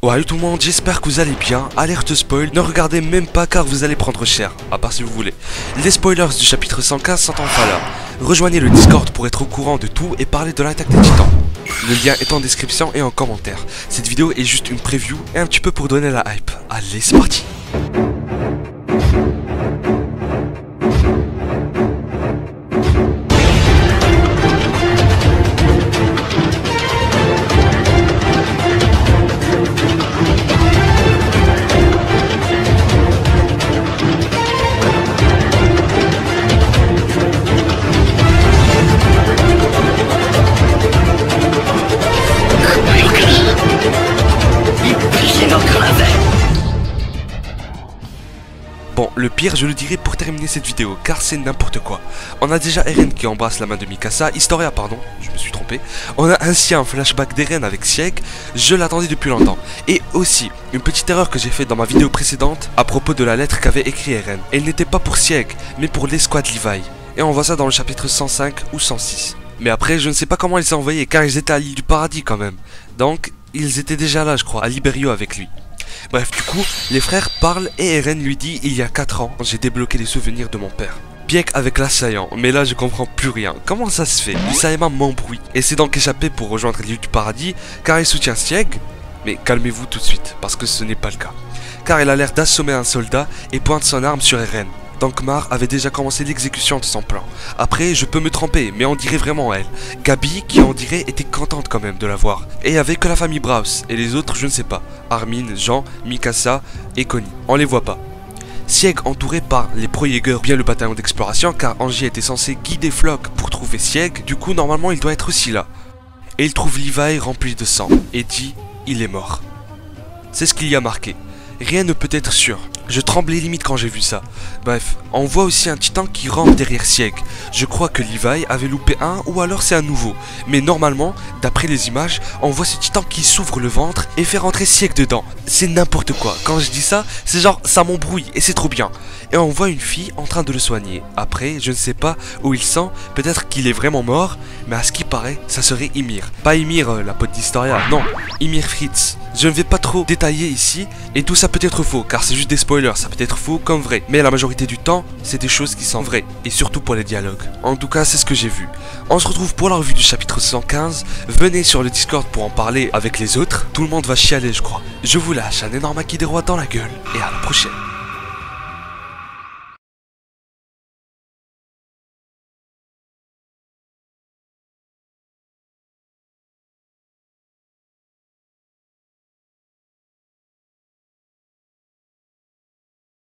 Ouais tout le monde, j'espère que vous allez bien. Alerte spoil, ne regardez même pas car vous allez prendre cher, à part si vous voulez. Les spoilers du chapitre 115 sont enfin là. Rejoignez le Discord pour être au courant de tout et parler de l'attaque des titans. Le lien est en description et en commentaire. Cette vidéo est juste une preview et un petit peu pour donner la hype. Allez, c'est parti. Bon, le pire, je le dirai pour terminer cette vidéo, car c'est n'importe quoi. On a déjà Eren qui embrasse la main de Mikasa, Historia pardon, je me suis trompé. On a ainsi un flashback d'Eren avec Sieg, je l'attendais depuis longtemps. Et aussi, une petite erreur que j'ai faite dans ma vidéo précédente, à propos de la lettre qu'avait écrit Eren. Elle n'était pas pour Sieg, mais pour l'escouade Levi. Et on voit ça dans le chapitre 105 ou 106. Mais après, je ne sais pas comment ils s'est envoyé, car ils étaient à l'île du paradis quand même. Donc, ils étaient déjà là, je crois, à Liberio avec lui. Bref, du coup, les frères parlent et Eren lui dit il y a 4 ans, j'ai débloqué les souvenirs de mon père. Pieck avec l'assaillant, mais là je comprends plus rien. Comment ça se fait? Usaima m'embrouille, essaie donc échapper pour rejoindre l'île du paradis, car il soutient Sieg. Mais calmez-vous tout de suite, parce que ce n'est pas le cas. Car il a l'air d'assommer un soldat et pointe son arme sur Eren. Dankmar avait déjà commencé l'exécution de son plan. Après, je peux me tromper, mais on dirait vraiment elle. Gabi, qui on dirait, était contente quand même de la voir. Et avec que la famille Braus, et les autres, je ne sais pas. Armin, Jean, Mikasa et Connie. On les voit pas. Sieg entouré par les Pro-Jäger, bien le bataillon d'exploration, car Angie était censé guider Floch pour trouver Sieg. Du coup, normalement, il doit être aussi là. Et il trouve Levi rempli de sang, et dit, il est mort. C'est ce qu'il y a marqué. Rien ne peut être sûr. Je tremblais limite quand j'ai vu ça. Bref, on voit aussi un titan qui rampe derrière Sieg. Je crois que Levi avait loupé un ou alors c'est un nouveau. Mais normalement, d'après les images, on voit ce titan qui s'ouvre le ventre et fait rentrer Sieg dedans. C'est n'importe quoi. Quand je dis ça, c'est genre ça m'embrouille et c'est trop bien. Et on voit une fille en train de le soigner. Après, je ne sais pas où il sent, peut-être qu'il est vraiment mort, mais à ce qui paraît, ça serait Ymir. Pas Ymir, la pote d'Historia, non, Ymir Fritz. Je ne vais pas trop détailler ici, et tout ça peut être faux, car c'est juste des spoilers, ça peut être faux comme vrai. Mais la majorité du temps, c'est des choses qui sont vraies, et surtout pour les dialogues. En tout cas, c'est ce que j'ai vu. On se retrouve pour la revue du chapitre 115, venez sur le Discord pour en parler avec les autres. Tout le monde va chialer, je crois. Je vous lâche un énorme acquis des rois dans la gueule, et à la prochaine.